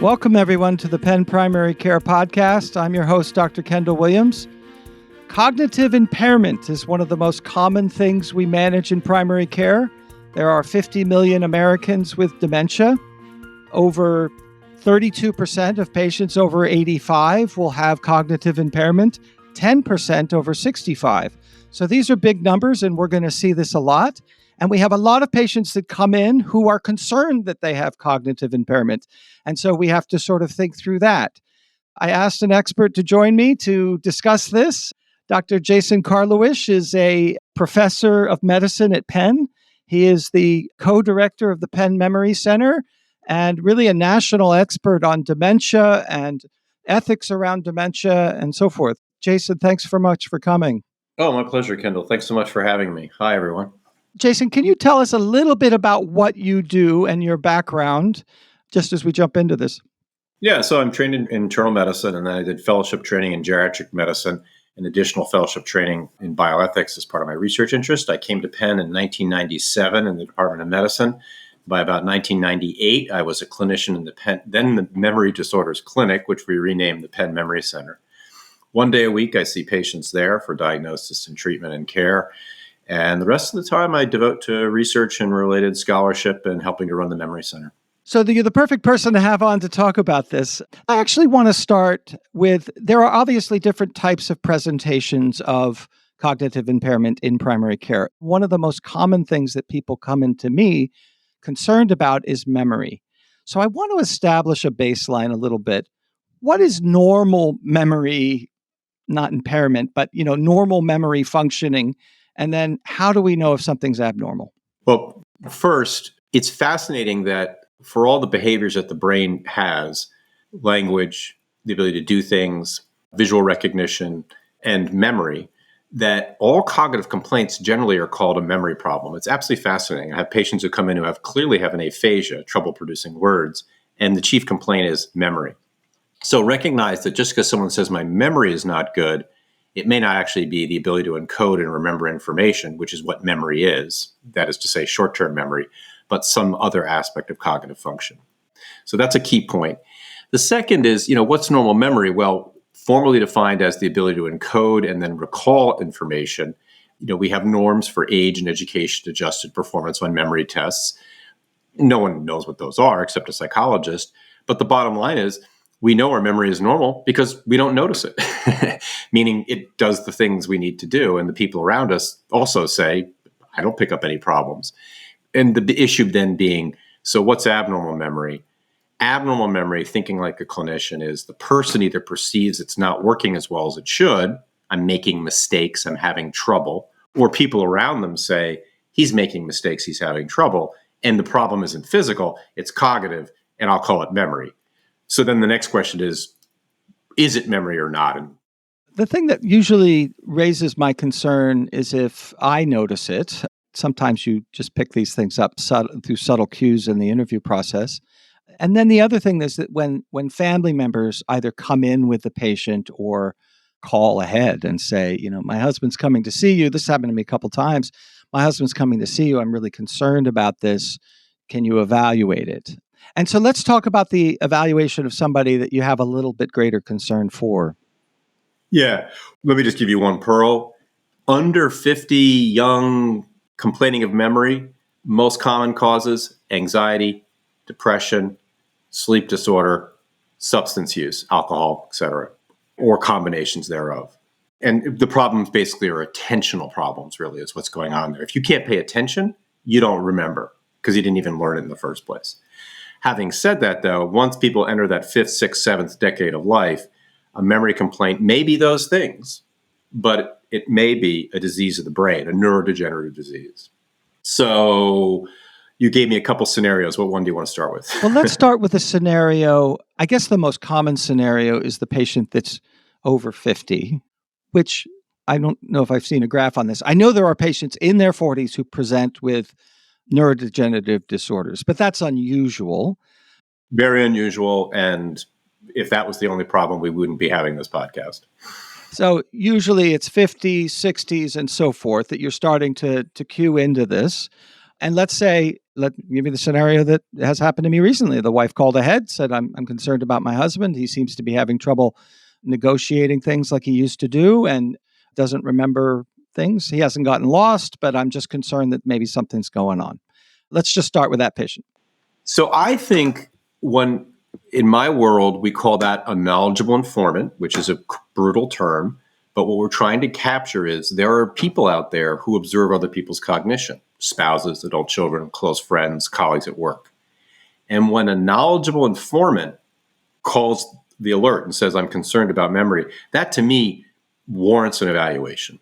Welcome, everyone, to the Penn Primary Care Podcast. I'm your host, Dr. Kendall Williams. Cognitive impairment is one of the most common things we manage in primary care. There are 50 million Americans with dementia. Over 32% of patients over 85 will have cognitive impairment, 10% over 65. So these are big numbers, and we're going to see this a lot. And we have a lot of patients that come in who are concerned that they have cognitive impairment. And so we have to sort of think through that. I asked an expert to join me to discuss this. Dr. Jason Karlawish is a professor of medicine at Penn. He is the co-director of the Penn Memory Center and really a national expert on dementia and ethics around dementia and so forth. Jason, thanks so much for coming. Oh, my pleasure, Kendall. Thanks so much for having me. Hi, everyone. Jason, can you tell us a little bit about what you do and your background, just as we jump into this? Yeah, so I'm trained in internal medicine, and then I did fellowship training in geriatric medicine and additional fellowship training in bioethics as part of my research interest. I came to Penn in 1997 in the Department of Medicine. By about 1998, I was a clinician in the Memory Disorders Clinic, which we renamed the Penn Memory Center. One day a week, I see patients there for diagnosis and treatment and care. And the rest of the time, I devote to research and related scholarship and helping to run the Memory Center. So you're the perfect person to have on to talk about this. I actually want to start with, there are obviously different types of presentations of cognitive impairment in primary care. One of the most common things that people come into me concerned about is memory. So I want to establish a baseline a little bit. What is normal memory, not impairment, but normal memory functioning? And then how do we know if something's abnormal? Well, first, it's fascinating that for all the behaviors that the brain has, language, the ability to do things, visual recognition, and memory, that all cognitive complaints generally are called a memory problem. It's absolutely fascinating. I have patients who come in who clearly have an aphasia, trouble producing words, and the chief complaint is memory. So recognize that just because someone says my memory is not good, it may not actually be the ability to encode and remember information, which is what memory is. That is to say, short-term memory, but some other aspect of cognitive function. So that's a key point. The second is, what's normal memory? Well, formally defined as the ability to encode and then recall information. We have norms for age and education adjusted performance on memory tests. No one knows what those are except a psychologist. But the bottom line is, we know our memory is normal because we don't notice it, meaning it does the things we need to do. And the people around us also say, I don't pick up any problems. And the issue then being, so what's abnormal memory? Abnormal memory, thinking like a clinician, is the person either perceives it's not working as well as it should, I'm making mistakes, I'm having trouble, or people around them say, he's making mistakes, he's having trouble, and the problem isn't physical, it's cognitive, and I'll call it memory. So then the next question is it memory or not? And the thing that usually raises my concern is if I notice it. Sometimes you just pick these things up through subtle cues in the interview process. And then the other thing is that when family members either come in with the patient or call ahead and say, my husband's coming to see you. This happened to me a couple times. My husband's coming to see you. I'm really concerned about this. Can you evaluate it? And so let's talk about the evaluation of somebody that you have a little bit greater concern for. Yeah. Let me just give you one pearl. Under 50, young, complaining of memory, most common causes, anxiety, depression, sleep disorder, substance use, alcohol, etc., or combinations thereof. And the problems basically are attentional problems, really, is what's going on there. If you can't pay attention, you don't remember because you didn't even learn it in the first place. Having said that, though, once people enter that 5th, 6th, 7th decade of life, a memory complaint may be those things, but it may be a disease of the brain, a neurodegenerative disease. So you gave me a couple scenarios. What one do you want to start with? Well, let's start with a scenario. I guess the most common scenario is the patient that's over 50, which I don't know if I've seen a graph on this. I know there are patients in their 40s who present with neurodegenerative disorders, but that's unusual. Very unusual. And if that was the only problem, we wouldn't be having this podcast. So usually it's 50s, 60s, and so forth that you're starting to cue into this. And let's say Let me give you the scenario that has happened to me recently. The wife called ahead, said, I'm concerned about my husband. He seems to be having trouble negotiating things like he used to do and doesn't remember things. He hasn't gotten lost, but I'm just concerned that maybe something's going on. Let's just start with that patient. So I think when in my world, we call that a knowledgeable informant, which is a brutal term. But what we're trying to capture is there are people out there who observe other people's cognition, spouses, adult children, close friends, colleagues at work. And when a knowledgeable informant calls the alert and says, I'm concerned about memory, that to me warrants an evaluation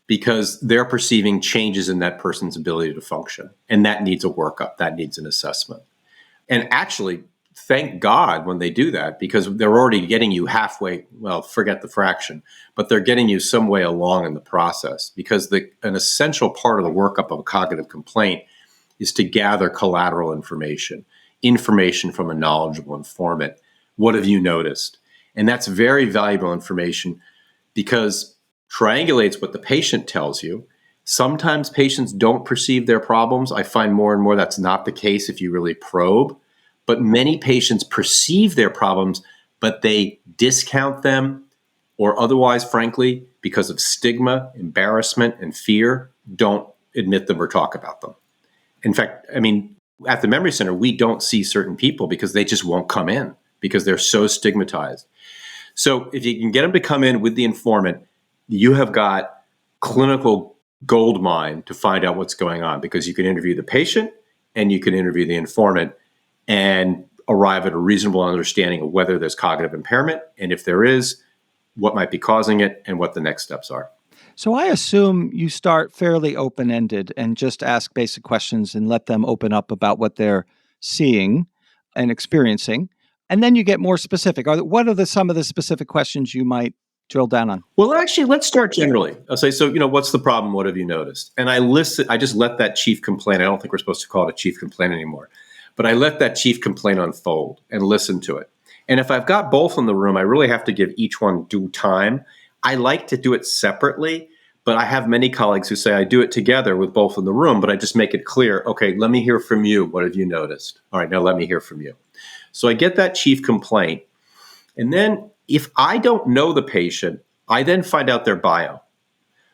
because they're perceiving changes in that person's ability to function. And that needs a workup, that needs an assessment. And actually, thank God when they do that, because they're already getting you halfway, well, forget the fraction, but they're getting you some way along in the process. Because an essential part of the workup of a cognitive complaint is to gather collateral information from a knowledgeable informant. What have you noticed? And that's very valuable information because triangulates what the patient tells you. Sometimes patients don't perceive their problems. I find more and more that's not the case if you really probe. But many patients perceive their problems, but they discount them or otherwise, frankly, because of stigma, embarrassment, and fear, don't admit them or talk about them. In fact, I mean, at the Memory Center, we don't see certain people because they just won't come in because they're so stigmatized. So if you can get them to come in with the informant, you have got clinical gold mine to find out what's going on because you can interview the patient and you can interview the informant and arrive at a reasonable understanding of whether there's cognitive impairment, and if there is, what might be causing it, and what the next steps are. So I assume you start fairly open-ended and just ask basic questions and let them open up about what they're seeing and experiencing, and then you get more specific. What are some of the specific questions you might drill down on? Well, actually, let's start generally. I'll say, so, what's the problem? What have you noticed? And I just let that chief complaint. I don't think we're supposed to call it a chief complaint anymore. But I let that chief complaint unfold and listen to it. And if I've got both in the room, I really have to give each one due time. I like to do it separately, but I have many colleagues who say I do it together with both in the room, but I just make it clear, okay, let me hear from you. What have you noticed? All right, now let me hear from you. So I get that chief complaint. And then if I don't know the patient, I then find out their bio.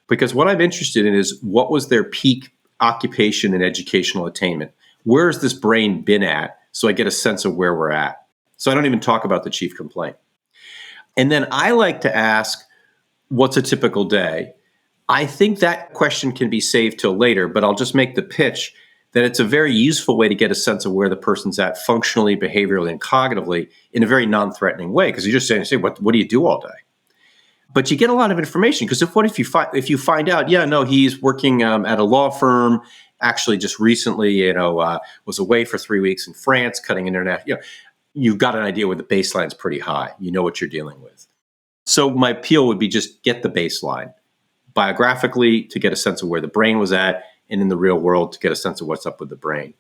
Because what I'm interested in is what was their peak occupation and educational attainment? Where has this brain been at? So I get a sense of where we're at. So I don't even talk about the chief complaint. And then I like to ask, what's a typical day? I think that question can be saved till later, but I'll just make the pitch that it's a very useful way to get a sense of where the person's at functionally, behaviorally, and cognitively in a very non-threatening way. Because you're just saying, what do you do all day? But you get a lot of information because if you find out, he's working at a law firm, actually just recently, was away for 3 weeks in France, cutting internet. You've got an idea where the baseline's pretty high. You know what you're dealing with. So my appeal would be just get the baseline biographically to get a sense of where the brain was at, and in the real world to get a sense of what's up with the brain.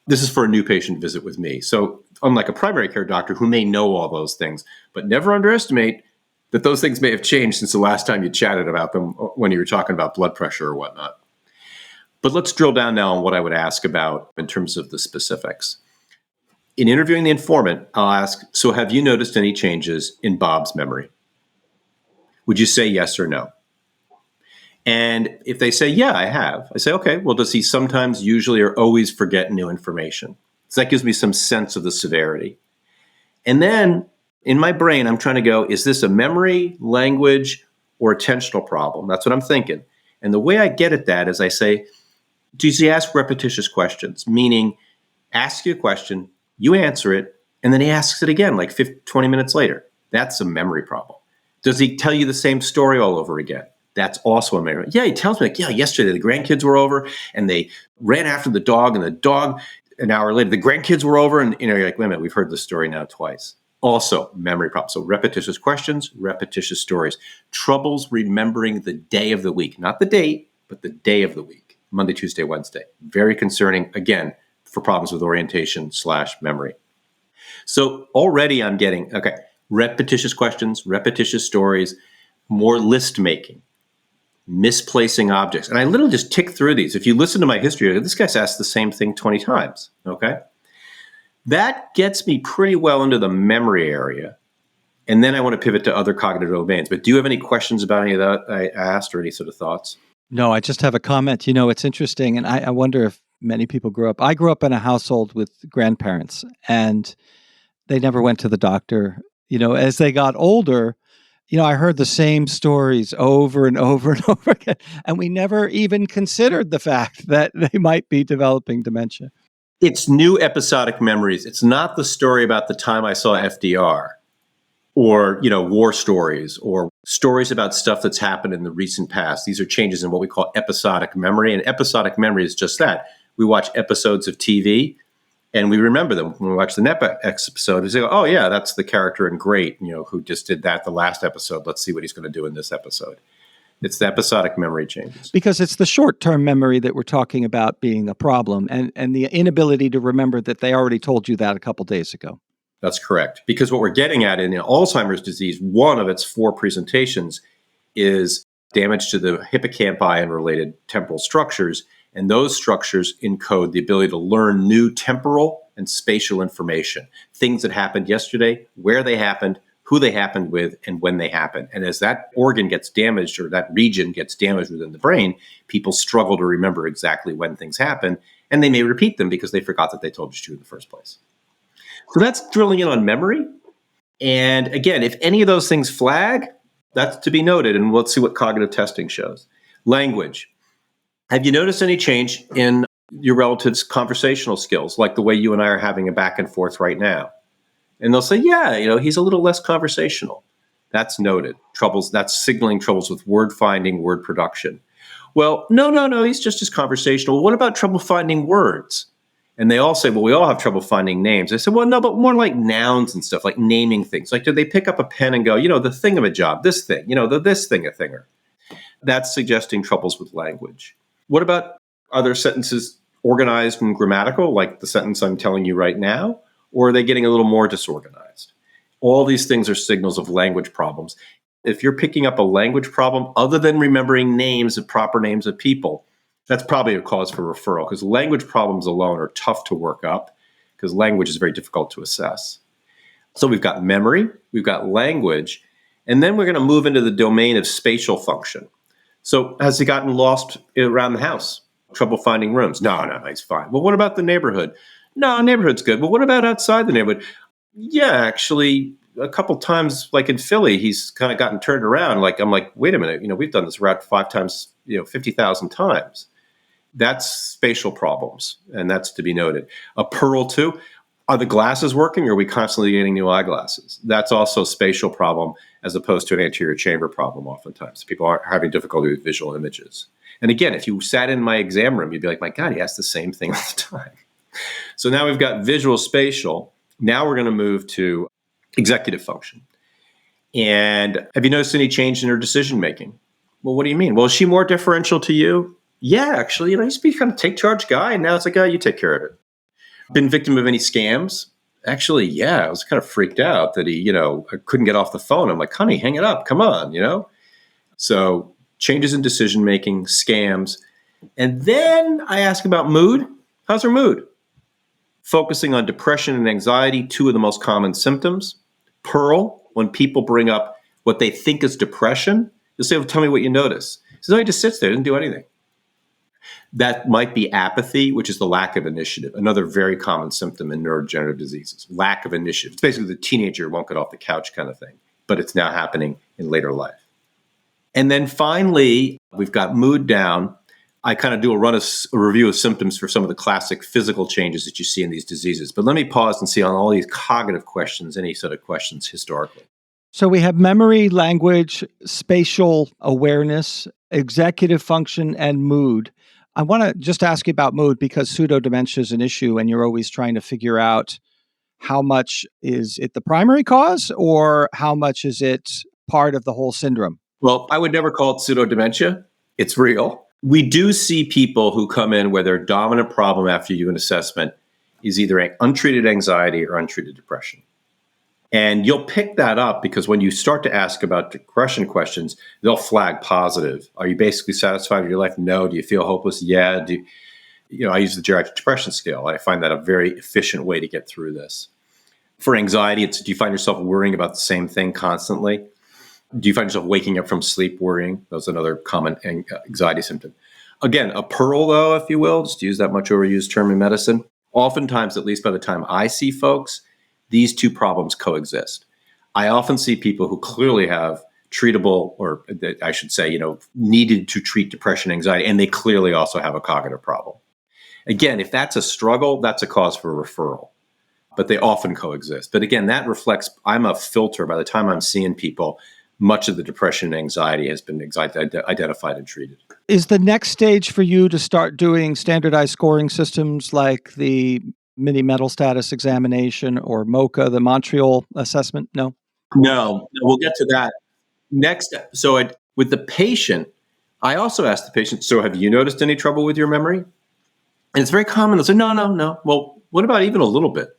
This is for a new patient visit with me. So unlike a primary care doctor who may know all those things, but never underestimate that those things may have changed since the last time you chatted about them when you were talking about blood pressure or whatnot. But let's drill down now on what I would ask about in terms of the specifics. In interviewing the informant, I'll ask, so have you noticed any changes in Bob's memory? Would you say yes or no? And if they say, yeah, I have, I say, okay, well, does he sometimes, usually, or always forget new information? So that gives me some sense of the severity. And then in my brain, I'm trying to go, is this a memory, language, or attentional problem? That's what I'm thinking. And the way I get at that is I say, does he ask repetitious questions? Meaning, ask you a question, you answer it, and then he asks it again, like 20 minutes later. That's a memory problem. Does he tell you the same story all over again? That's also a memory. Yeah, he tells me, yesterday the grandkids were over, and they ran after the dog, and the dog, an hour later, the grandkids were over, and you're like, wait a minute, we've heard this story now twice. Also, memory problem. So repetitious questions, repetitious stories. Troubles remembering the day of the week. Not the date, but the day of the week. Monday, Tuesday, Wednesday. Very concerning, again, for problems with orientation/memory. So already I'm getting, repetitious questions, repetitious stories, more list making. misplacing objects. And I literally just tick through these. If you listen to my history, this guy's asked the same thing 20 times, okay? That gets me pretty well into the memory area. And then I want to pivot to other cognitive domains. But do you have any questions about any of that I asked or any sort of thoughts? No, I just have a comment. It's interesting. And I wonder if many people I grew up in a household with grandparents, and they never went to the doctor. As they got older, I heard the same stories over and over and over again. And we never even considered the fact that they might be developing dementia. It's new episodic memories. It's not the story about the time I saw FDR or, war stories or stories about stuff that's happened in the recent past. These are changes in what we call episodic memory. And episodic memory is just that. We watch episodes of TV and we remember them. When we watch the next episode, we say, oh, yeah, that's the character in Great, who just did that the last episode. Let's see what he's going to do in this episode. It's the episodic memory changes. Because it's the short-term memory that we're talking about being a problem and the inability to remember that they already told you that a couple days ago. That's correct. Because what we're getting at in Alzheimer's disease, one of its 4 presentations is damage to the hippocampi and related temporal structures. And those structures encode the ability to learn new temporal and spatial information, things that happened yesterday, where they happened, who they happened with, and when they happened. And as that organ gets damaged or that region gets damaged within the brain, people struggle to remember exactly when things happen, and they may repeat them because they forgot that they told you to in the first place. So that's drilling in on memory. And again, if any of those things flag, that's to be noted, and let's see what cognitive testing shows. Language. Have you noticed any change in your relative's conversational skills, like the way you and I are having a back and forth right now? And they'll say, yeah, he's a little less conversational. That's noted. That's signaling troubles with word finding, word production. Well, no, he's just as conversational. What about trouble finding words? And they all say, well, we all have trouble finding names. I said, well, no, but more like nouns and stuff, like naming things. Like, do they pick up a pen and go, the thingamajob, this thing, the this thing a thinger? That's suggesting troubles with language. What about other sentences organized and grammatical, like the sentence I'm telling you right now? Or are they getting a little more disorganized? All these things are signals of language problems. If you're picking up a language problem, other than remembering proper names of people, that's probably a cause for referral, because language problems alone are tough to work up because language is very difficult to assess. So we've got memory, we've got language, and then we're going to move into the domain of spatial function. So has he gotten lost around the house? Trouble finding rooms? No, he's fine. Well, what about the neighborhood? No, neighborhood's good. Well, what about outside the neighborhood? Yeah, actually, a couple times, like in Philly, he's kind of gotten turned around. I'm like, wait a minute, we've done this route 5 times, 50,000 times. That's spatial problems, and that's to be noted. A Pearl too. Are the glasses working, or are we constantly getting new eyeglasses? That's also a spatial problem as opposed to an anterior chamber problem oftentimes. People are having difficulty with visual images. And again, if you sat in my exam room, you'd be like, my God, he asks the same thing all the time. So now we've got visual spatial. Now we're going to move to executive function. And have you noticed any change in her decision making? Well, what do you mean? Well, is she more differential to you? Yeah, actually, he used to be kind of take charge guy, and now it's like, you take care of it. Been victim of any scams? Actually, yeah, I was kind of freaked out that he, I couldn't get off the phone. I'm like, honey, hang it up. Come on, So changes in decision making, scams. And then I ask about mood. How's her mood? Focusing on depression and anxiety, 2 of the most common symptoms. Pearl, when people bring up what they think is depression, you'll say, well, tell me what you notice. He says, he just sits there, doesn't do anything. That might be apathy, which is the lack of initiative, another very common symptom in neurodegenerative diseases. Lack of initiative. It's basically the teenager won't get off the couch kind of thing, but it's now happening in later life. And then finally, we've got mood down. I kind of do a review of symptoms for some of the classic physical changes that you see in these diseases. But let me pause and see on all these cognitive questions, any sort of questions historically. So we have memory, language, spatial awareness, executive function, and mood. I want to just ask you about mood because pseudodementia is an issue and you're always trying to figure out how much is it the primary cause or how much is it part of the whole syndrome? Well, I would never call it pseudodementia. It's real. We do see people who come in where their dominant problem after you do an assessment is either untreated anxiety or untreated depression. And you'll pick that up because when you start to ask about depression questions, they'll flag positive. Are you basically satisfied with your life? No. Do you feel hopeless? Yeah. I use the geriatric depression scale. I find that a very efficient way to get through this. For anxiety, do you find yourself worrying about the same thing constantly? Do you find yourself waking up from sleep worrying? That's another common anxiety symptom. Again, a pearl, though, if you will, just to use that much overused term in medicine. Oftentimes, at least by the time I see folks, these two problems coexist. I often see people who clearly have treatable, or I should say, needed to treat depression, anxiety, and they clearly also have a cognitive problem. Again, if that's a struggle, that's a cause for referral, but they often coexist. But again, that reflects, I'm a filter. By the time I'm seeing people, much of the depression and anxiety has been identified and treated. Is the next stage for you to start doing standardized scoring systems like the mini mental status examination or MOCA, the Montreal assessment? No? No, we'll get to that next. So with the patient, I also asked the patient, so have you noticed any trouble with your memory? And it's very common. They'll say, no. Well, what about even a little bit?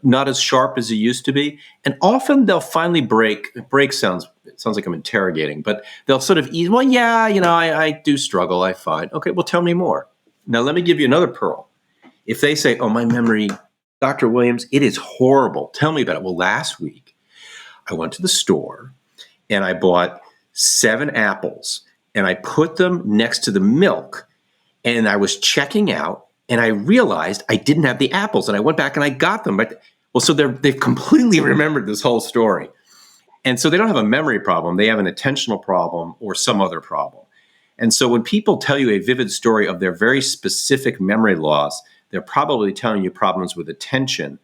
Not as sharp as it used to be. And often they'll finally break. Break sounds like I'm interrogating, but they'll sort of ease. Well, yeah, I do struggle. I find. Okay, well, tell me more. Now, let me give you another pearl. If they say, oh, my memory, Dr. Williams, it is horrible. Tell me about it. Well, last week I went to the store and I bought 7 apples and I put them next to the milk and I was checking out. And I realized I didn't have the apples, and I went back and I got them. So they've completely remembered this whole story. And so they don't have a memory problem. They have an attentional problem or some other problem. And so when people tell you a vivid story of their very specific memory loss, they're probably telling you problems with attention.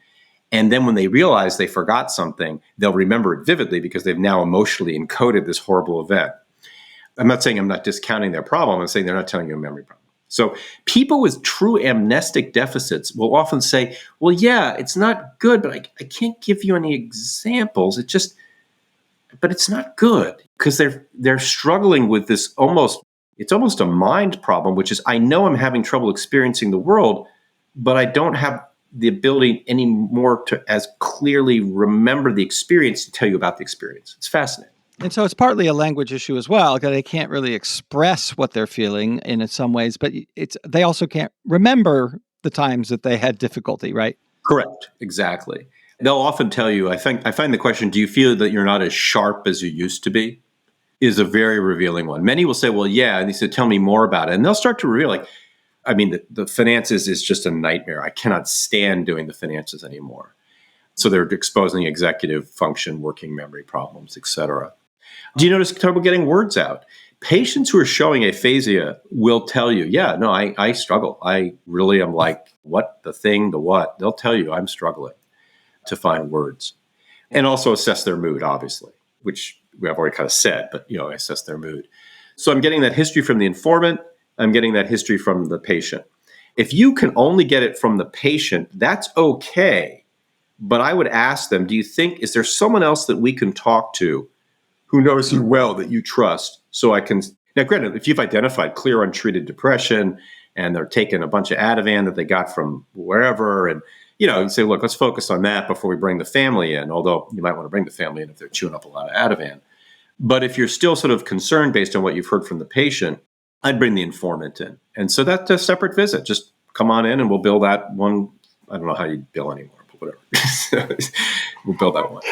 And then when they realize they forgot something, they'll remember it vividly because they've now emotionally encoded this horrible event. I'm not saying I'm not discounting their problem. I'm saying they're not telling you a memory problem. So people with true amnestic deficits will often say, well, yeah, it's not good, but I can't give you any examples. But it's not good because they're struggling with this it's almost a mind problem, which is I know I'm having trouble experiencing the world, but I don't have the ability anymore to as clearly remember the experience to tell you about the experience. It's fascinating. And so it's partly a language issue as well, because they can't really express what they're feeling in some ways, but they also can't remember the times that they had difficulty, right? Correct. Exactly. They'll often tell you, I find the question, do you feel that you're not as sharp as you used to be, is a very revealing one. Many will say, well, yeah, and they say, tell me more about it. And they'll start to reveal, the finances is just a nightmare. I cannot stand doing the finances anymore. So they're exposing executive function, working memory problems, et cetera. Do you notice trouble getting words out? Patients who are showing aphasia will tell you, yeah, no, I struggle. I really am like, what, the thing, the what? They'll tell you I'm struggling to find words. And also assess their mood, obviously, which we have already kind of said, but, assess their mood. So I'm getting that history from the informant. I'm getting that history from the patient. If you can only get it from the patient, that's okay. But I would ask them, is there someone else that we can talk to who knows you well that you trust? So I can, now granted, if you've identified clear untreated depression and they're taking a bunch of Ativan that they got from wherever, and, you say, look, let's focus on that before we bring the family in, although you might want to bring the family in if they're chewing up a lot of Ativan. But if you're still sort of concerned based on what you've heard from the patient, I'd bring the informant in. And so that's a separate visit. Just come on in and we'll bill that one. I don't know how you bill anymore, but whatever. We'll bill that one.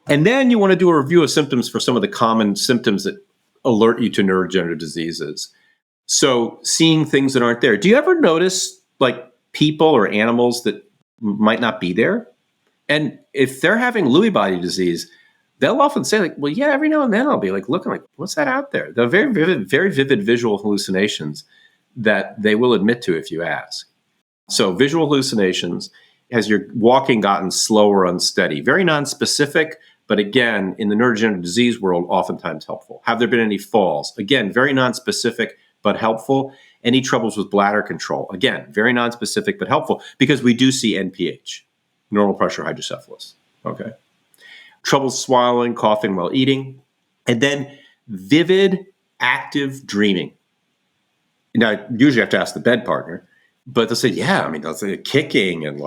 And then you want to do a review of symptoms for some of the common symptoms that alert you to neurodegenerative diseases. So seeing things that aren't there. Do you ever notice people or animals that might not be there? And if they're having Lewy body disease, they'll often say well, yeah, every now and then I'll be looking what's that out there? They're very vivid visual hallucinations that they will admit to if you ask. So visual hallucinations, has your walking gotten slower, unsteady? Very nonspecific, but again, in the neurodegenerative disease world, oftentimes helpful. Have there been any falls? Again, very nonspecific, but helpful. Any troubles with bladder control? Again, very nonspecific, but helpful, because we do see NPH, normal pressure hydrocephalus. Okay. Trouble swallowing, coughing while eating, and then vivid, active dreaming. Now, usually I have to ask the bed partner, but they'll say, yeah, they'll say kicking and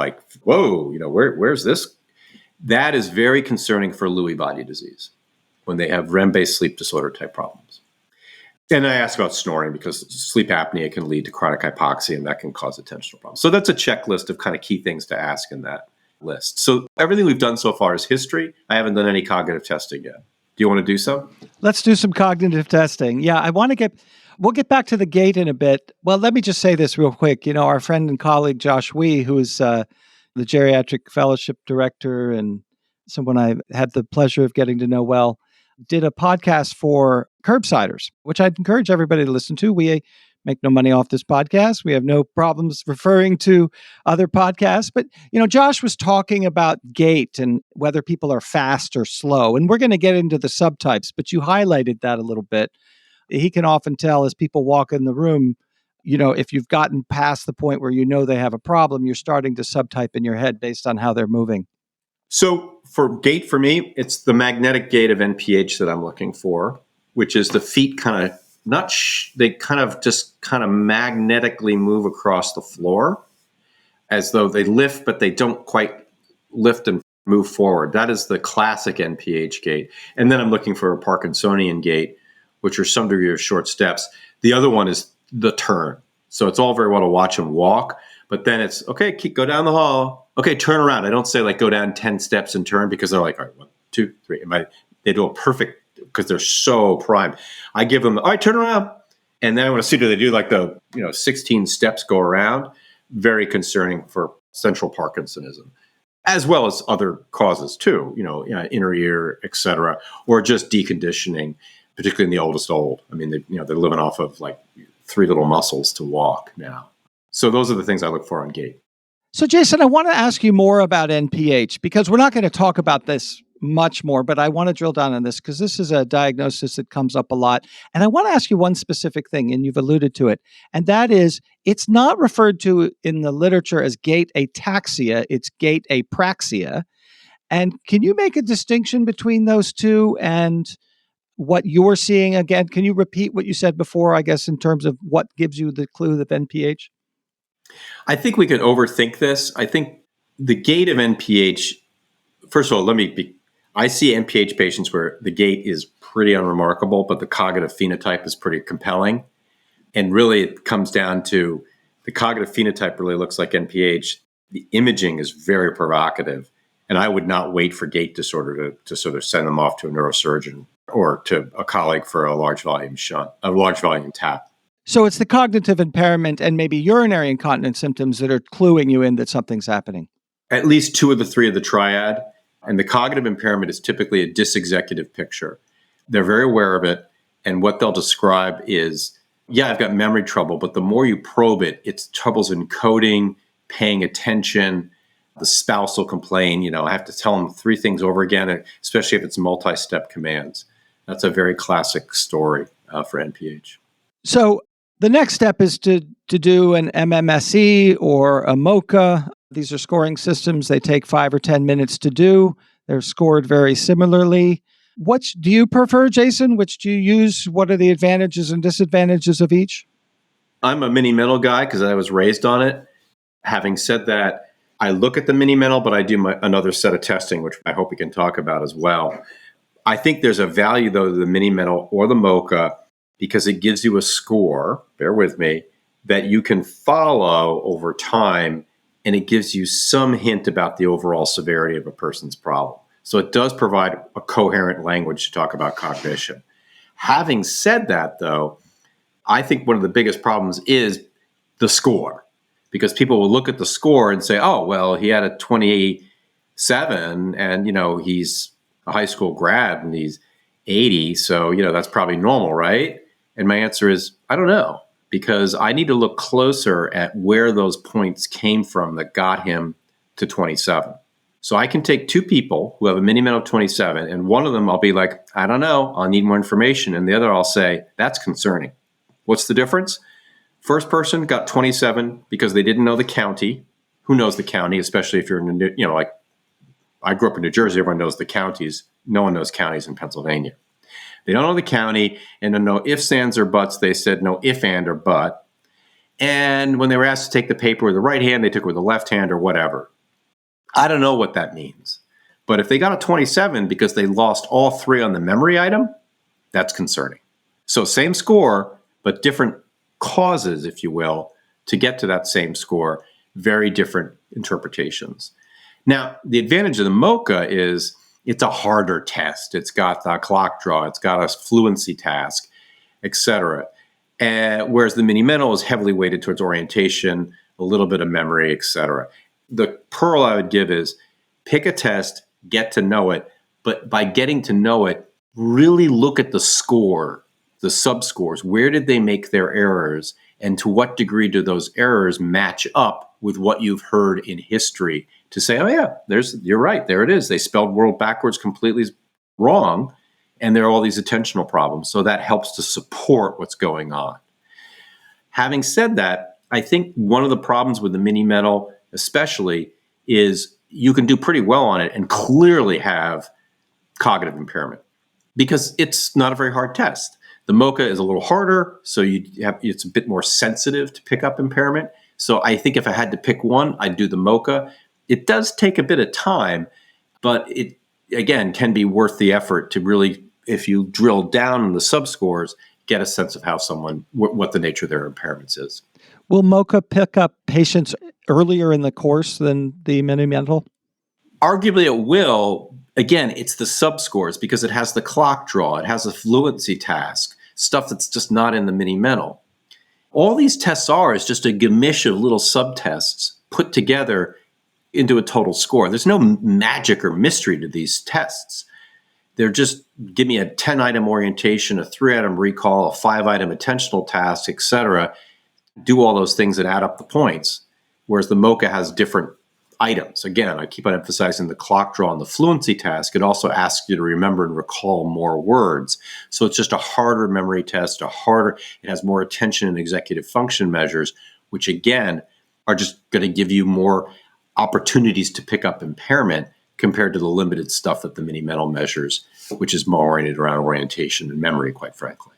whoa, where's this? That is very concerning for Lewy body disease when they have REM-based sleep disorder type problems. And I asked about snoring because sleep apnea can lead to chronic hypoxia, and that can cause attentional problems. So that's a checklist of kind of key things to ask in that list. So everything we've done so far is history. I haven't done any cognitive testing yet. Do you want to do so? Let's do some cognitive testing. Yeah, we'll get back to the gait in a bit. Well, let me just say this real quick. Our friend and colleague, Josh Wee, who is the geriatric fellowship director and someone I had the pleasure of getting to know well, did a podcast for curbsiders, which I'd encourage everybody to listen to. We make no money off this podcast. We have no problems referring to other podcasts. But, Josh was talking about gait and whether people are fast or slow. And we're going to get into the subtypes, but you highlighted that a little bit. He can often tell as people walk in the room, if you've gotten past the point where they have a problem, you're starting to subtype in your head based on how they're moving. So for gait, for me, it's the magnetic gait of NPH that I'm looking for, which is the feet kind of they kind of magnetically move across the floor as though they lift, but they don't quite lift and move forward. That is the classic NPH gait. And then I'm looking for a Parkinsonian gait, which are some degree of short steps. The other one is the turn. So it's all very well to watch them walk, but then it's, okay, go down the hall. Okay, turn around. I don't say go down 10 steps and turn because they're like, all right, 1, 2, 3. They do a perfect, because they're so primed. I give them, all right, turn around. And then I want to see, do they do the 16 steps go around? Very concerning for central Parkinsonism, as well as other causes too, inner ear, et cetera, or just deconditioning, particularly in the oldest old. I mean, they're living off of 3 little muscles to walk now. So those are the things I look for on gait. So Jason, I want to ask you more about NPH because we're not going to talk about this much more, but I want to drill down on this because this is a diagnosis that comes up a lot. And I want to ask you one specific thing, and you've alluded to it, and that is it's not referred to in the literature as gait ataxia, it's gait apraxia. And can you make a distinction between those two and what you're seeing? Again, can you repeat what you said before, I guess, in terms of what gives you the clue of NPH? I think we can overthink this. I think the gait of NPH, first of all, I see NPH patients where the gait is pretty unremarkable, but the cognitive phenotype is pretty compelling. And really it comes down to the cognitive phenotype really looks like NPH. The imaging is very provocative. And I would not wait for gait disorder to sort of send them off to a neurosurgeon or to a colleague for a large volume tap. So it's the cognitive impairment and maybe urinary incontinence symptoms that are cluing you in that something's happening. At least 2 of the 3 of the triad. And the cognitive impairment is typically a dysexecutive picture. They're very aware of it. And what they'll describe is, I've got memory trouble, but the more you probe it, it's troubles encoding, paying attention. The spouse will complain, I have to tell them 3 things over again, especially if it's multi-step commands. That's a very classic story for NPH. So the next step is to do an MMSE or a MoCA. These are scoring systems. They take 5 or 10 minutes to do. They're scored very similarly. Which do you prefer, Jason? Which do you use? What are the advantages and disadvantages of each? I'm a mini mental guy because I was raised on it. Having said that, I look at the mini mental, but I do another set of testing, which I hope we can talk about as well. I think there's a value, though, to the mini mental or the MoCA because it gives you a score, bear with me, that you can follow over time, and it gives you some hint about the overall severity of a person's problem. So it does provide a coherent language to talk about cognition. Having said that, though, I think one of the biggest problems is the score, because people will look at the score and say, oh, well, he had a 27 and, he's a high school grad and he's 80. So, that's probably normal, right? And my answer is, I don't know, because I need to look closer at where those points came from that got him to 27. So I can take 2 people who have a mini mental of 27, and one of them I'll be like, I don't know, I'll need more information. And the other I'll say, that's concerning. What's the difference? First person got 27 because they didn't know the county. Who knows the county, especially if you're in, like I grew up in New Jersey, everyone knows the counties. No one knows counties in Pennsylvania. They don't know the county and don't know ifs, ands, or buts. They said no if, and, or but. And when they were asked to take the paper with the right hand, they took it with the left hand or whatever. I don't know what that means. But if they got a 27 because they lost all three on the memory item, that's concerning. So same score, but different causes, if you will, to get to that same score, very different interpretations. Now, the advantage of the MoCA is it's a harder test. It's got the clock draw, it's got a fluency task, etc. Whereas the mini-mental is heavily weighted towards orientation, a little bit of memory, etc. The pearl I would give is pick a test, get to know it, but by getting to know it, really look at the score, the subscores. Where did they make their errors? And to what degree do those errors match up with what you've heard in history to say, oh yeah, you're right, there it is. They spelled world backwards completely wrong, and there are all these attentional problems. So that helps to support what's going on. Having said that, I think one of the problems with the mini-mental especially is you can do pretty well on it and clearly have cognitive impairment because it's not a very hard test. The MoCA is a little harder, so it's a bit more sensitive to pick up impairment. So I think if I had to pick one, I'd do the MoCA. It does take a bit of time, but it, again, can be worth the effort to really, if you drill down on the subscores, get a sense of how what the nature of their impairments is. Will MoCA pick up patients earlier in the course than the mini-mental? Arguably it will. Again, it's the subscores because it has the clock draw, it has a fluency task, stuff that's just not in the mini-mental. All these tests is just a gamish of little subtests put together into a total score. There's no magic or mystery to these tests. They're just, give me a 10-item orientation, a 3-item recall, a 5-item attentional task, etc. Do all those things that add up the points, whereas the MoCA has different items. Again, I keep on emphasizing the clock draw and the fluency task. It also asks you to remember and recall more words. So it's just a harder memory test, it has more attention and executive function measures, which again are just going to give you more opportunities to pick up impairment compared to the limited stuff that the mini-mental measures, which is more oriented around orientation and memory, quite frankly.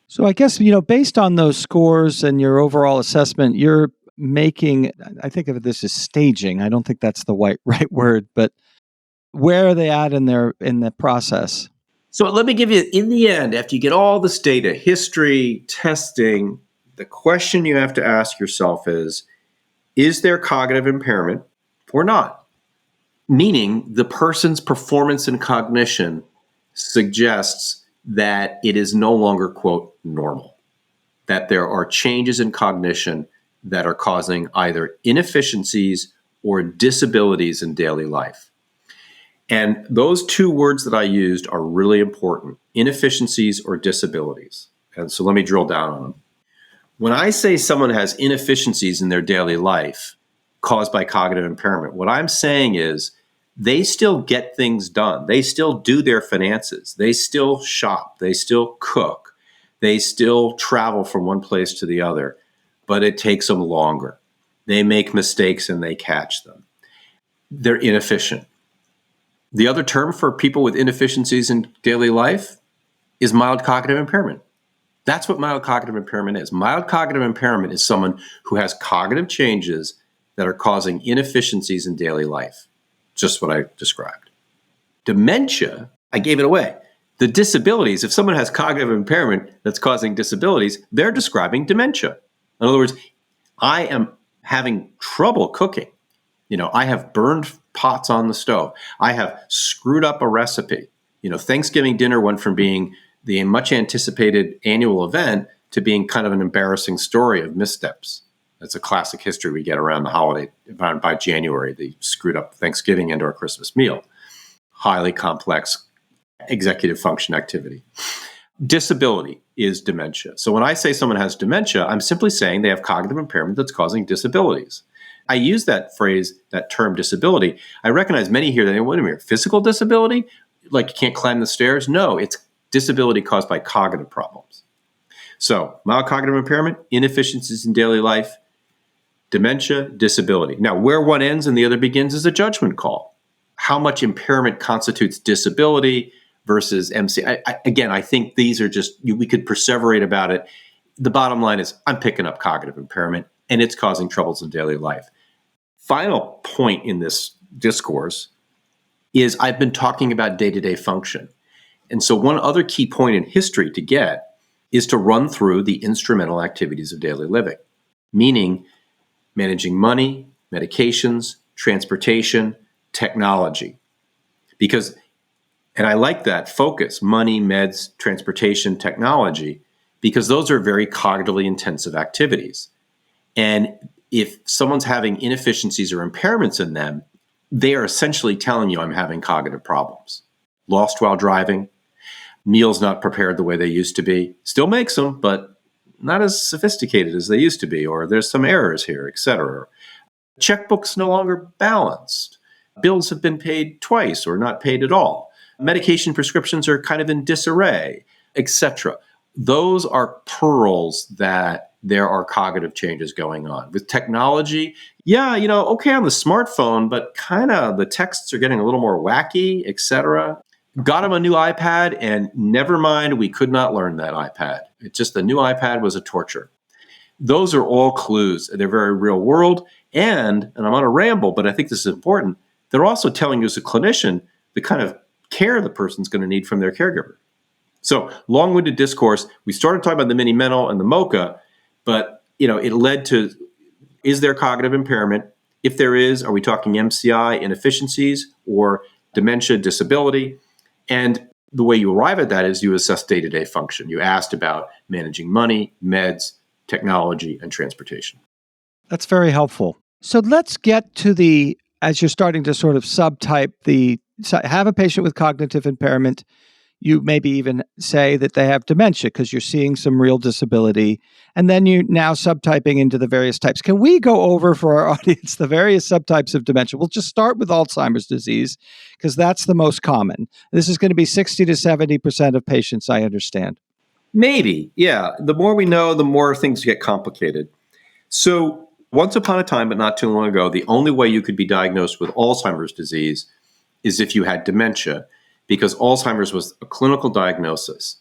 So I guess, based on those scores and your overall assessment, you're making, I think of this as staging. I don't think that's the right word, but where are they at in the process? So let me give you, in the end, after you get all this data, history, testing, the question you have to ask yourself is there cognitive impairment or not? Meaning the person's performance and cognition suggests that it is no longer, quote, normal, that there are changes in cognition that are causing either inefficiencies or disabilities in daily life. And those two words that I used are really important, inefficiencies or disabilities. And so let me drill down on them. When I say someone has inefficiencies in their daily life caused by cognitive impairment, what I'm saying is they still get things done. They still do their finances. They still shop. They still cook. They still travel from one place to the other, but it takes them longer. They make mistakes and they catch them. They're inefficient. The other term for people with inefficiencies in daily life is mild cognitive impairment. That's what mild cognitive impairment is. Mild cognitive impairment is someone who has cognitive changes that are causing inefficiencies in daily life. Just what I described. Dementia, I gave it away. The disabilities, if someone has cognitive impairment that's causing disabilities, they're describing dementia. In other words, I am having trouble cooking. I have burned pots on the stove. I have screwed up a recipe. Thanksgiving dinner went from being the much anticipated annual event to being kind of an embarrassing story of missteps. That's a classic history we get around the holiday. By January, they screwed up Thanksgiving and our Christmas meal. Highly complex executive function activity. Disability is dementia. So when I say someone has dementia, I'm simply saying they have cognitive impairment that's causing disabilities. I use that phrase, that term disability. I recognize many here that they wait a minute, physical disability? Like you can't climb the stairs? No, it's disability caused by cognitive problems. So mild cognitive impairment, inefficiencies in daily life, dementia, disability. Now, where one ends and the other begins is a judgment call. How much impairment constitutes disability versus MC? I think these are just, we could perseverate about it. The bottom line is I'm picking up cognitive impairment and it's causing troubles in daily life. Final point in this discourse, is I've been talking about day-to-day function. And so one other key point in history to get is to run through the instrumental activities of daily living, meaning managing money, medications, transportation, technology. Because, and I like that focus, money, meds, transportation, technology, because those are very cognitively intensive activities. And if someone's having inefficiencies or impairments in them, they are essentially telling you I'm having cognitive problems. Lost while driving, meals not prepared the way they used to be, still makes them, but not as sophisticated as they used to be, or there's some errors here, etc. Checkbooks no longer balanced. Bills have been paid twice or not paid at all. Medication prescriptions are kind of in disarray, etc. Those are pearls that there are cognitive changes going on. With technology, okay on the smartphone, but kind of the texts are getting a little more wacky, etc. Got him a new iPad, and never mind, we could not learn that iPad. It's just the new iPad was a torture. Those are all clues. They're very real world. And I'm on a ramble, but I think this is important. They're also telling you as a clinician the kind of care the person's going to need from their caregiver. So long-winded discourse. We started talking about the mini-mental and the MoCA, but it led to, is there cognitive impairment? If there is, are we talking MCI inefficiencies or dementia disability? And the way you arrive at that is you assess day-to-day function. You asked about managing money, meds, technology, and transportation. That's very helpful. So let's get to as you're starting to sort of subtype have a patient with cognitive impairment. You maybe even say that they have dementia because you're seeing some real disability. And then you're now subtyping into the various types. Can we go over for our audience the various subtypes of dementia? We'll just start with Alzheimer's disease because that's the most common. This is going to be 60 to 70% of patients, I understand. Maybe, yeah. The more we know, the more things get complicated. So once upon a time, but not too long ago, the only way you could be diagnosed with Alzheimer's disease is if you had dementia, because Alzheimer's was a clinical diagnosis.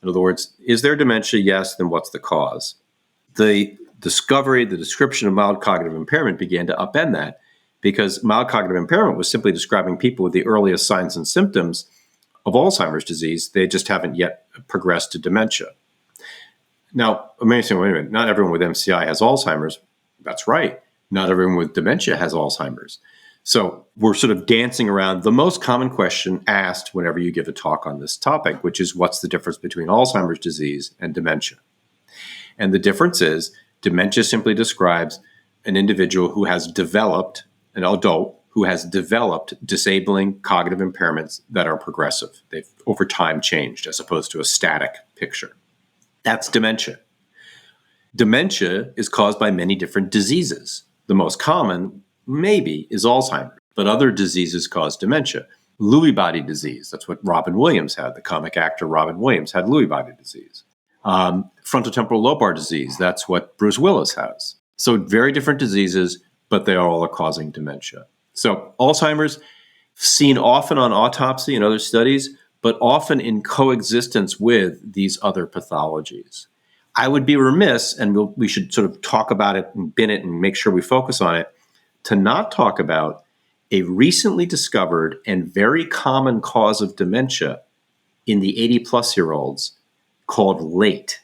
In other words, is there dementia? Yes, then what's the cause? The description of mild cognitive impairment began to upend that, because mild cognitive impairment was simply describing people with the earliest signs and symptoms of Alzheimer's disease. They just haven't yet progressed to dementia. Now, amazing, wait a minute, not everyone with MCI has Alzheimer's. That's right. Not everyone with dementia has Alzheimer's. So we're sort of dancing around the most common question asked whenever you give a talk on this topic, which is what's the difference between Alzheimer's disease and dementia? And the difference is dementia simply describes an individual who has developed, an adult who has developed disabling cognitive impairments that are progressive. They've over time changed as opposed to a static picture. That's dementia. Dementia is caused by many different diseases. The most common, maybe, is Alzheimer's, but other diseases cause dementia. Lewy body disease, that's what Robin Williams had. The comic actor Robin Williams had Lewy body disease. Frontotemporal lobar disease, that's what Bruce Willis has. So very different diseases, but they all are causing dementia. So Alzheimer's, seen often on autopsy and other studies, but often in coexistence with these other pathologies. I would be remiss, and we should sort of talk about it and bin it and make sure we focus on it, to not talk about a recently discovered and very common cause of dementia in the 80-plus-year-olds called late.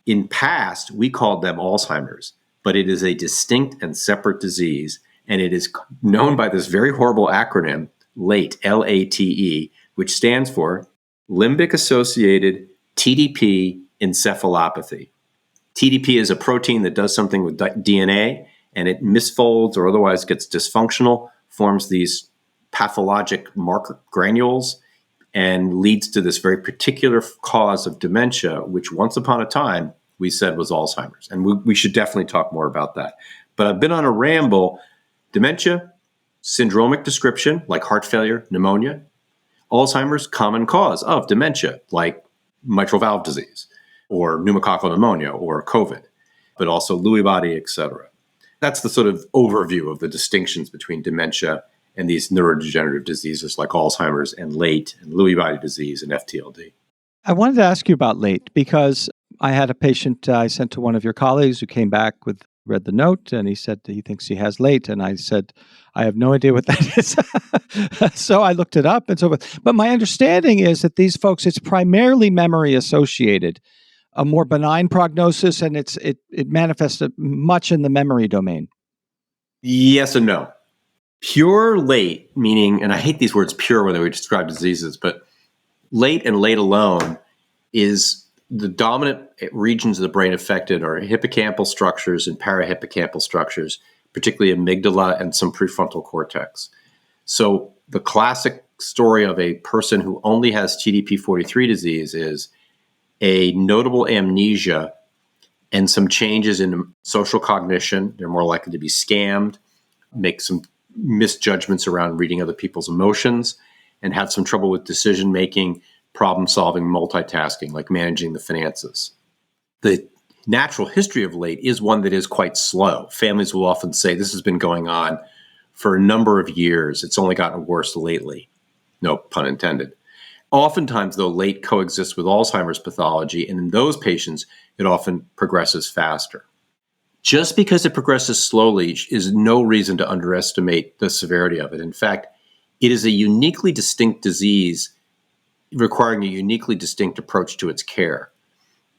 In past, we called them Alzheimer's, but it is a distinct and separate disease, and it is known by this very horrible acronym, LATE, L-A-T-E, which stands for limbic-associated TDP encephalopathy. TDP is a protein that does something with DNA, and it misfolds or otherwise gets dysfunctional, forms these pathologic marker granules, and leads to this very particular cause of dementia, which once upon a time we said was Alzheimer's. And we should definitely talk more about that. But I've been on a ramble. Dementia, syndromic description, like heart failure, pneumonia. Alzheimer's, common cause of dementia, like mitral valve disease, or pneumococcal pneumonia, or COVID, but also Lewy body, et cetera. That's the sort of overview of the distinctions between dementia and these neurodegenerative diseases like Alzheimer's and late and Lewy body disease and FTLD. I wanted to ask you about late because I had a patient I sent to one of your colleagues who came back with read the note, and he said he thinks he has late. And I said, I have no idea what that is. So I looked it up and so forth. But my understanding is that these folks, it's primarily memory associated, a more benign prognosis, and it manifests much in the memory domain. Yes and no. Pure late, meaning, and I hate these words pure when we describe diseases, but late and late alone is the dominant regions of the brain affected are hippocampal structures and parahippocampal structures, particularly amygdala and some prefrontal cortex. So the classic story of a person who only has TDP-43 disease is a notable amnesia and some changes in social cognition. They're more likely to be scammed, make some misjudgments around reading other people's emotions, and have some trouble with decision making, problem solving, multitasking, like managing the finances. The natural history of late is one that is quite slow. Families will often say this has been going on for a number of years. It's only gotten worse lately. No pun intended. Oftentimes, though, late coexists with Alzheimer's pathology, and in those patients, it often progresses faster. Just because it progresses slowly is no reason to underestimate the severity of it. In fact, it is a uniquely distinct disease requiring a uniquely distinct approach to its care.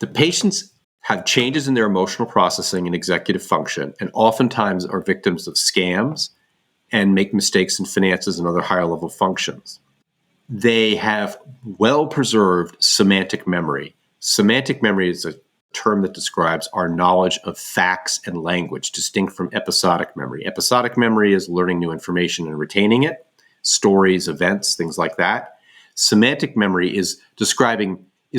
The patients have changes in their emotional processing and executive function, and oftentimes are victims of scams and make mistakes in finances and other higher level functions. They have well-preserved semantic memory. Semantic memory is a term that describes our knowledge of facts and language, distinct from episodic memory. Episodic memory is learning new information and retaining it, stories, events, things like that. Semantic memory is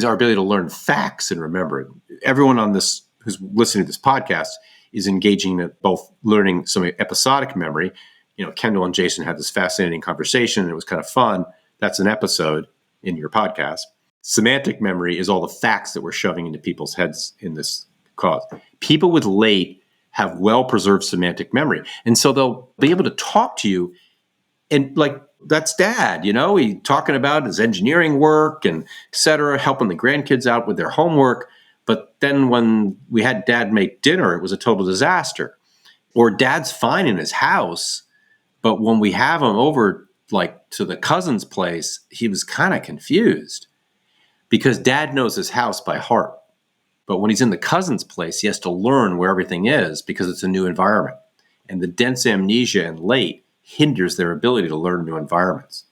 our ability to learn facts and remember it. Everyone on this who's listening to this podcast is engaging in both learning some episodic memory. Kendall and Jason had this fascinating conversation, and it was kind of fun. That's an episode in your podcast. Semantic memory is all the facts that we're shoving into people's heads in this cause. People with late have well-preserved semantic memory. And so they'll be able to talk to you and that's dad, he talking about his engineering work and et cetera, helping the grandkids out with their homework. But then when we had dad make dinner, it was a total disaster. Or dad's fine in his house, but when we have him over to the cousin's place, he was kind of confused because dad knows his house by heart. But when he's in the cousin's place, he has to learn where everything is because it's a new environment. And the dense amnesia and late hinders their ability to learn new environments.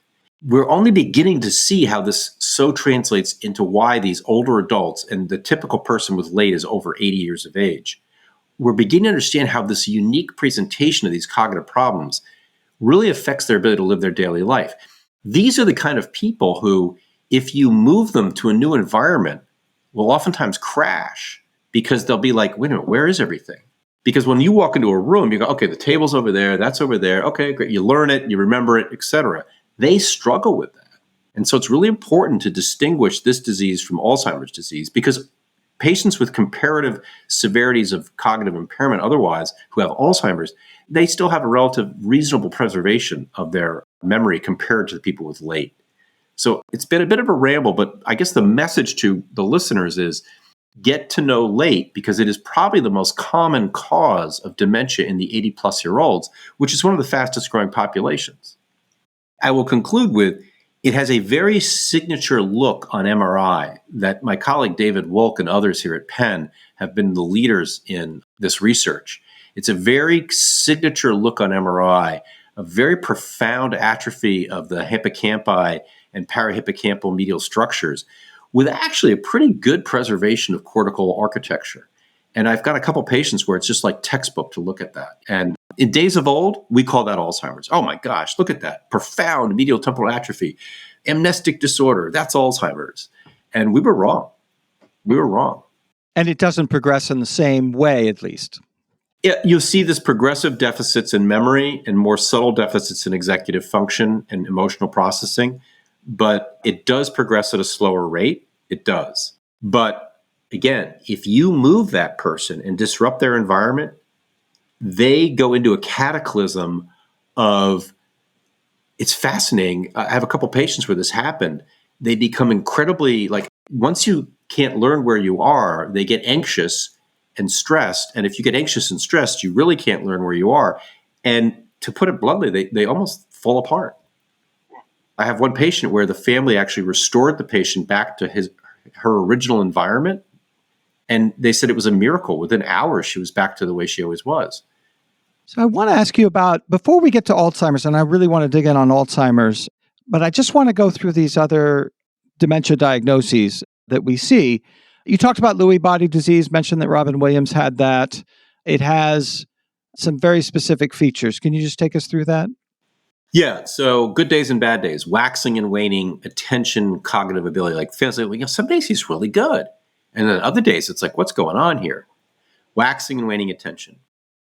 We're only beginning to see how this so translates into why these older adults, and the typical person with late is over 80 years of age, we're beginning to understand how this unique presentation of these cognitive problems really affects their ability to live their daily life. These are the kind of people who, if you move them to a new environment, will oftentimes crash because they'll be like, wait a minute, where is everything? Because when you walk into a room, you go, okay, the table's over there, that's over there. Okay, great. You learn it, you remember it, etc. They struggle with that. And so it's really important to distinguish this disease from Alzheimer's disease because patients with comparative severities of cognitive impairment otherwise who have Alzheimer's, they still have a relative reasonable preservation of their memory compared to the people with late. So it's been a bit of a ramble, but I guess the message to the listeners is get to know late because it is probably the most common cause of dementia in the 80-plus-year-olds, which is one of the fastest growing populations. I will conclude with, it has a very signature look on MRI that my colleague David Wolk and others here at Penn have been the leaders in this research. It's a very signature look on MRI, a very profound atrophy of the hippocampi and parahippocampal medial structures, with actually a pretty good preservation of cortical architecture. And I've got a couple patients where it's just like textbook to look at that. And in days of old, we call that Alzheimer's. Oh my gosh, look at that. Profound medial temporal atrophy, amnestic disorder, that's Alzheimer's. And we were wrong. We were wrong. And it doesn't progress in the same way, at least. Yeah, you'll see this progressive deficits in memory and more subtle deficits in executive function and emotional processing. But it does progress at a slower rate. It does. But again, if you move that person and disrupt their environment, they go into a cataclysm of, it's fascinating. I have a couple patients where this happened. They become incredibly, once you can't learn where you are, they get anxious and stressed. And if you get anxious and stressed, you really can't learn where you are. And to put it bluntly, they almost fall apart. I have one patient where the family actually restored the patient back to her original environment. And they said it was a miracle. Within hours, she was back to the way she always was. So I want to ask you about, before we get to Alzheimer's, and I really want to dig in on Alzheimer's, but I just want to go through these other dementia diagnoses that we see. You talked about Lewy body disease, mentioned that Robin Williams had that. It has some very specific features. Can you just take us through that? Yeah, so good days and bad days, waxing and waning attention, cognitive ability. Like, feels like, some days he's really good. And then other days, it's like, what's going on here? Waxing and waning attention.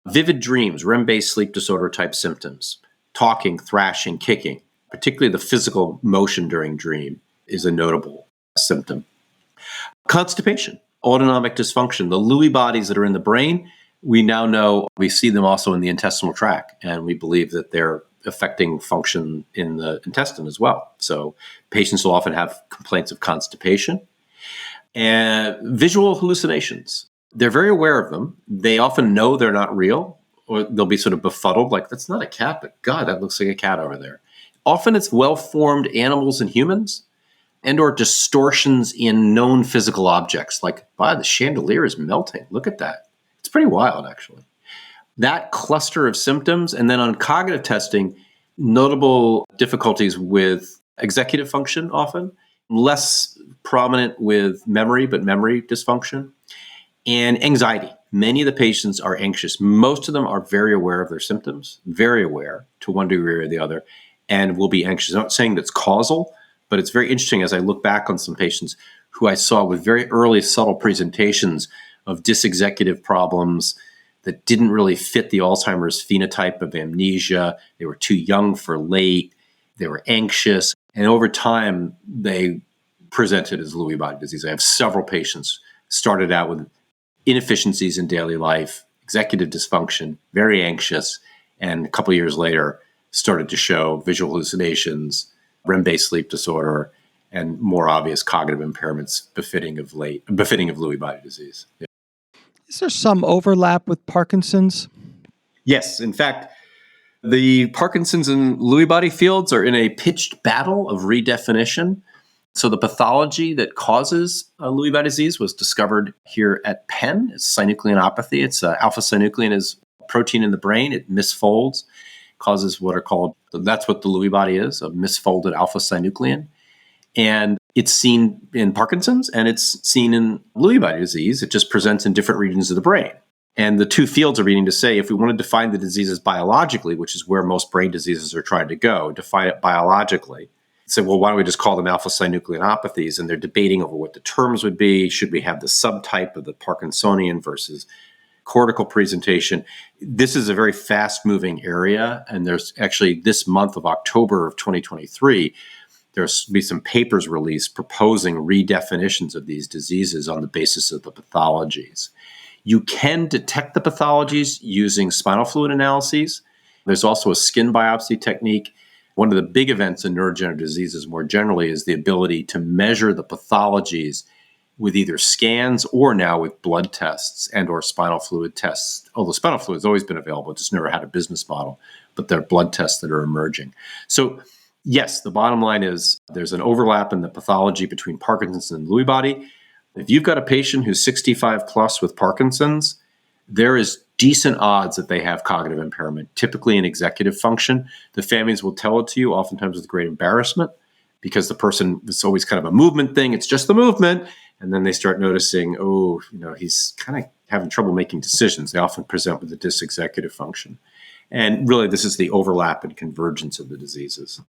Vivid dreams, REM-based sleep disorder type symptoms. Talking, thrashing, kicking, particularly the physical motion during dream is a notable symptom. Constipation, autonomic dysfunction. The Lewy bodies that are in the brain, we now know, we see them also in the intestinal tract, and we believe that they're affecting function in the intestine as well. So patients will often have complaints of constipation. And visual hallucinations. They're very aware of them. They often know they're not real, or they'll be sort of befuddled, like, that's not a cat, but God, that looks like a cat over there. Often it's well-formed animals and humans, and or distortions in known physical objects, like, wow, the chandelier is melting. Look at that. It's pretty wild, actually. That cluster of symptoms, and then on cognitive testing, notable difficulties with executive function often, less prominent with memory, but memory dysfunction, and anxiety. Many of the patients are anxious. Most of them are very aware of their symptoms, very aware to one degree or the other, and will be anxious. I'm not saying that's causal, but it's very interesting as I look back on some patients who I saw with very early subtle presentations of dysexecutive problems that didn't really fit the Alzheimer's phenotype of amnesia. They were too young for late. They were anxious. And over time, they presented as Lewy body disease. I have several patients started out with inefficiencies in daily life, executive dysfunction, very anxious, and a couple of years later started to show visual hallucinations, REM-based sleep disorder, and more obvious cognitive impairments befitting of Lewy body disease. Yeah. Is there some overlap with Parkinson's? Yes. In fact, the Parkinson's and Lewy body fields are in a pitched battle of redefinition. So the pathology that causes Lewy body disease was discovered here at Penn. It's synucleinopathy. It's alpha-synuclein is a protein in the brain. It misfolds, causes what are called, that's what the Lewy body is, a misfolded alpha-synuclein. And it's seen in Parkinson's and it's seen in Lewy body disease. It just presents in different regions of the brain. And the two fields are beginning to say, if we want to define the diseases biologically, which is where most brain diseases are trying to go, define it biologically, say, well, why don't we just call them alpha-synucleinopathies? And they're debating over what the terms would be. Should we have the subtype of the Parkinsonian versus cortical presentation? This is a very fast-moving area. And there's actually this month of October of 2023, there's be some papers released proposing redefinitions of these diseases on the basis of the pathologies. You can detect the pathologies using spinal fluid analyses. There's also a skin biopsy technique. One of the big events in neurodegenerative diseases more generally is the ability to measure the pathologies with either scans or now with blood tests and or spinal fluid tests. Although spinal fluid has always been available, it's just never had a business model, but there are blood tests that are emerging. So yes, the bottom line is there's an overlap in the pathology between Parkinson's and Lewy body. If you've got a patient who's 65 plus with Parkinson's, there is decent odds that they have cognitive impairment, typically in executive function. The families will tell it to you, oftentimes with great embarrassment, because the person, it's always kind of a movement thing. It's just the movement. And then they start noticing, he's kind of having trouble making decisions. They often present with a dysexecutive function. And really, this is the overlap and convergence of the diseases.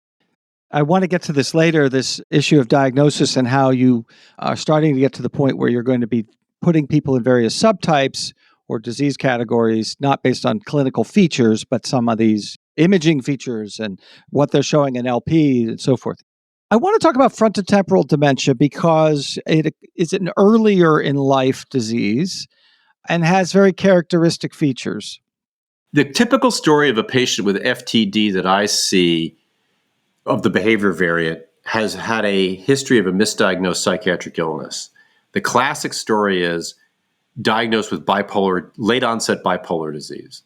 I want to get to this later, this issue of diagnosis and how you are starting to get to the point where you're going to be putting people in various subtypes or disease categories, not based on clinical features, but some of these imaging features and what they're showing in LP and so forth. I want to talk about frontotemporal dementia because it is an earlier in life disease and has very characteristic features. The typical story of a patient with FTD that I see of the behavior variant has had a history of a misdiagnosed psychiatric illness. The classic story is diagnosed with late onset bipolar disease.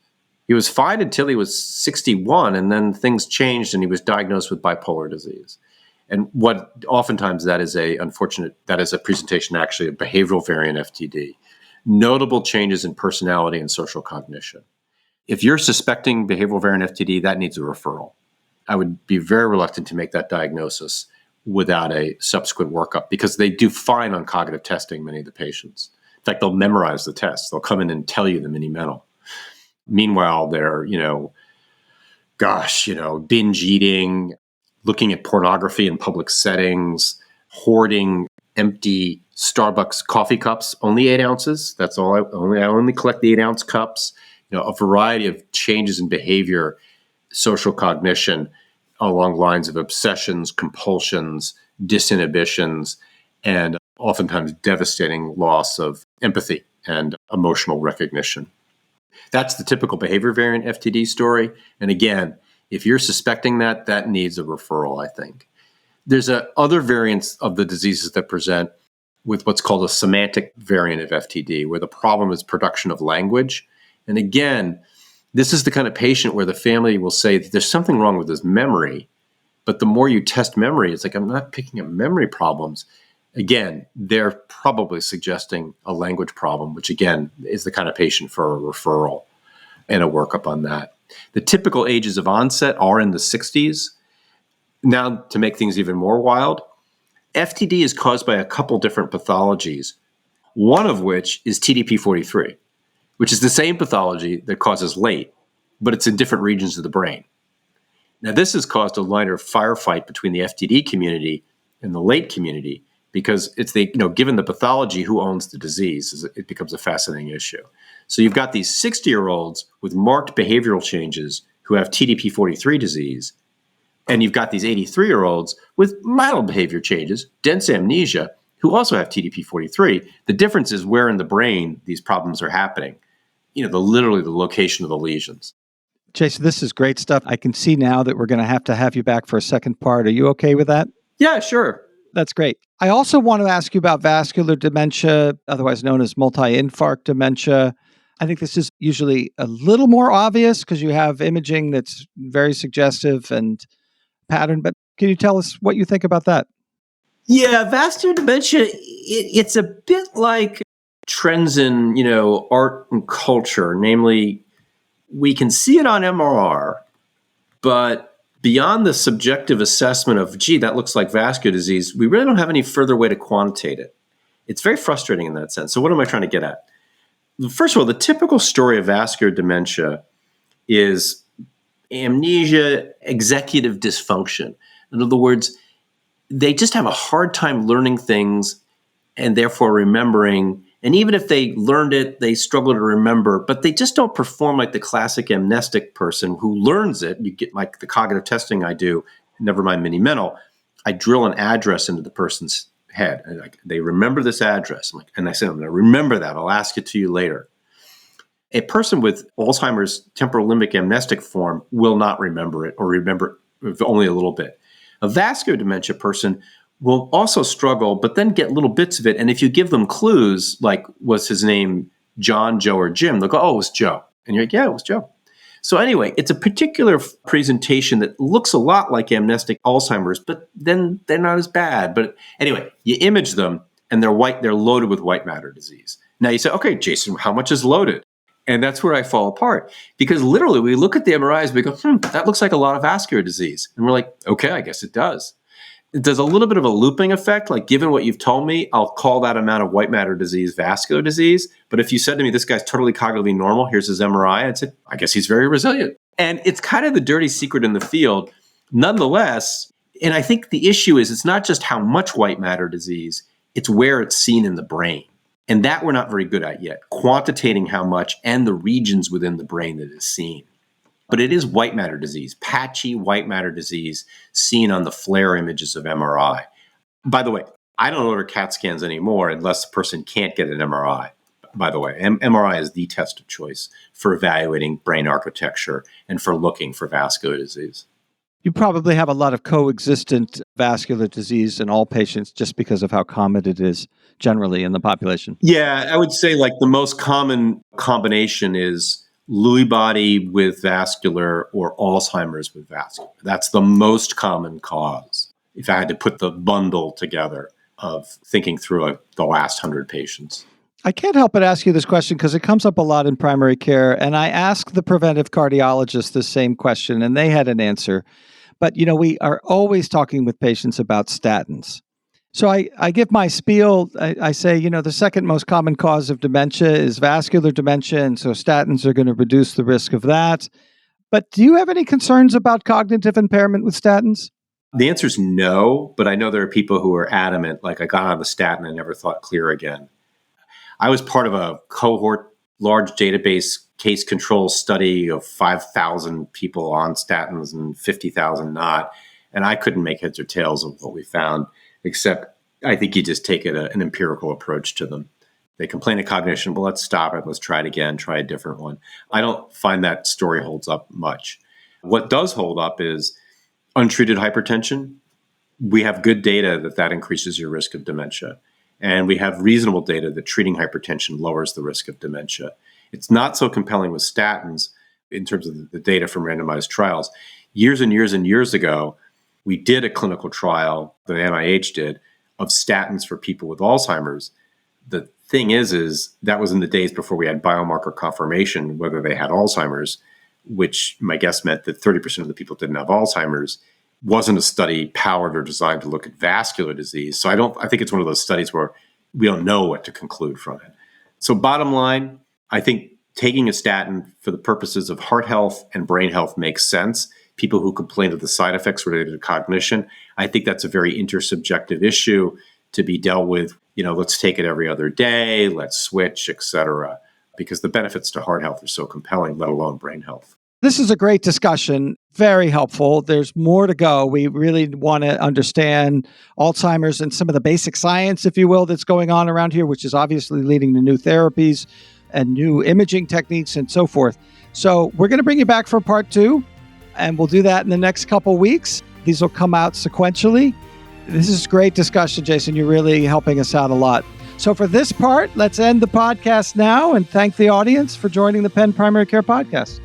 He was fine until he was 61, and then things changed and he was diagnosed with bipolar disease. And what oftentimes that is a presentation actually of behavioral variant FTD. Notable changes in personality and social cognition. If you're suspecting behavioral variant FTD, that needs a referral. I would be very reluctant to make that diagnosis without a subsequent workup because they do fine on cognitive testing, many of the patients. In fact, they'll memorize the tests. They'll come in and tell you the mini-mental. Meanwhile, they're, binge eating, looking at pornography in public settings, hoarding empty Starbucks coffee cups, only 8 ounces. That's all. I only collect the 8-ounce cups. A variety of changes in behavior, social cognition along lines of obsessions, compulsions, disinhibitions, and oftentimes devastating loss of empathy and emotional recognition. That's the typical behavior variant FTD story. And again, if you're suspecting that needs a referral, I think. There's other variants of the diseases that present with what's called a semantic variant of FTD, where the problem is production of language. And again, this is the kind of patient where the family will say that there's something wrong with his memory, but the more you test memory, it's like, I'm not picking up memory problems. Again, they're probably suggesting a language problem, which again is the kind of patient for a referral and a workup on that. The typical ages of onset are in the 60s. Now, to make things even more wild, FTD is caused by a couple different pathologies, one of which is TDP-43, which is the same pathology that causes late, but it's in different regions of the brain. Now, this has caused a minor firefight between the FTD community and the late community because it's given the pathology, who owns the disease, it becomes a fascinating issue. So you've got these 60-year-olds with marked behavioral changes who have TDP-43 disease, and you've got these 83-year-olds with mild behavior changes, dense amnesia, who also have TDP-43. The difference is where in the brain these problems are happening. Literally the location of the lesions. Jason, this is great stuff. I can see now that we're going to have you back for a second part. Are you okay with that? Yeah, sure. That's great. I also want to ask you about vascular dementia, otherwise known as multi-infarct dementia. I think this is usually a little more obvious because you have imaging that's very suggestive and pattern, but can you tell us what you think about that? Yeah, vascular dementia, it's a bit like trends in, art and culture. Namely, we can see it on MRR, but beyond the subjective assessment of, gee, that looks like vascular disease, we really don't have any further way to quantitate it. It's very frustrating in that sense. So what am I trying to get at? First of all, the typical story of vascular dementia is amnesia, executive dysfunction. In other words, they just have a hard time learning things and therefore remembering. And even if they learned it, they struggle to remember, but they just don't perform like the classic amnestic person who learns it. You get like the cognitive testing I do, never mind mini-mental, I drill an address into the person's head. And they remember this address. And I say, I'm going to remember that. I'll ask it to you later. A person with Alzheimer's temporal limbic amnestic form will not remember it or remember it only a little bit. A vascular dementia person will also struggle, but then get little bits of it. And if you give them clues, like, was his name John, Joe, or Jim, they'll go, oh, it was Joe. And you're like, yeah, it was Joe. So anyway, it's a particular presentation that looks a lot like amnestic Alzheimer's, but then they're not as bad. But anyway, you image them and they're loaded with white matter disease. Now you say, okay, Jason, how much is loaded? And that's where I fall apart, because literally we look at the MRIs, we go, that looks like a lot of vascular disease. And we're like, okay, I guess it does. It does a little bit of a looping effect. Like, given what you've told me, I'll call that amount of white matter disease vascular disease. But if you said to me, this guy's totally cognitively normal, here's his MRI, I'd say, I guess he's very resilient. And it's kind of the dirty secret in the field. Nonetheless, and I think the issue is it's not just how much white matter disease, it's where it's seen in the brain. And that we're not very good at yet, quantitating how much and the regions within the brain that is seen. But it is white matter disease, patchy white matter disease seen on the FLAIR images of MRI. By the way, I don't order CAT scans anymore unless the person can't get an MRI. By the way, MRI is the test of choice for evaluating brain architecture and for looking for vascular disease. You probably have a lot of coexistent vascular disease in all patients just because of how common it is generally in the population. Yeah, I would say like the most common combination is Lewy body with vascular or Alzheimer's with vascular. That's the most common cause. If I had to put the bundle together of thinking through the last 100 patients. I can't help but ask you this question because it comes up a lot in primary care. And I asked the preventive cardiologist the same question, and they had an answer. But, we are always talking with patients about statins. So I give my spiel. I say, the second most common cause of dementia is vascular dementia. And so statins are going to reduce the risk of that. But do you have any concerns about cognitive impairment with statins? The answer is no, but I know there are people who are adamant, like I got on the statin and never thought clear again. I was part of a cohort, large database case control study of 5,000 people on statins and 50,000 not. And I couldn't make heads or tails of what we found, except I think you just take an empirical approach to them. They complain of cognition, well, let's stop it. Let's try it again, try a different one. I don't find that story holds up much. What does hold up is untreated hypertension. We have good data that increases your risk of dementia. And we have reasonable data that treating hypertension lowers the risk of dementia. It's not so compelling with statins in terms of the data from randomized trials. Years and years and years ago, we did a clinical trial, the NIH did, of statins for people with Alzheimer's. The thing is that was in the days before we had biomarker confirmation whether they had Alzheimer's, which my guess meant that 30% of the people didn't have Alzheimer's. Wasn't a study powered or designed to look at vascular disease. So I think it's one of those studies where we don't know what to conclude from it. So bottom line, I think taking a statin for the purposes of heart health and brain health makes sense. People who complain of the side effects related to cognition, I think that's a very intersubjective issue to be dealt with. Let's take it every other day, let's switch, et cetera, because the benefits to heart health are so compelling, let alone brain health. This is a great discussion, very helpful. There's more to go. We really want to understand Alzheimer's and some of the basic science, if you will, that's going on around here, which is obviously leading to new therapies and new imaging techniques and so forth. So we're going to bring you back for part 2, and we'll do that in the next couple weeks. These will come out sequentially. This is great discussion, Jason. You're really helping us out a lot. So for this part, let's end the podcast now and thank the audience for joining the Penn Primary Care Podcast.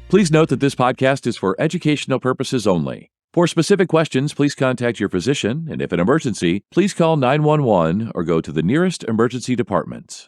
Please note that this podcast is for educational purposes only. For specific questions, please contact your physician, and if an emergency, please call 911 or go to the nearest emergency department.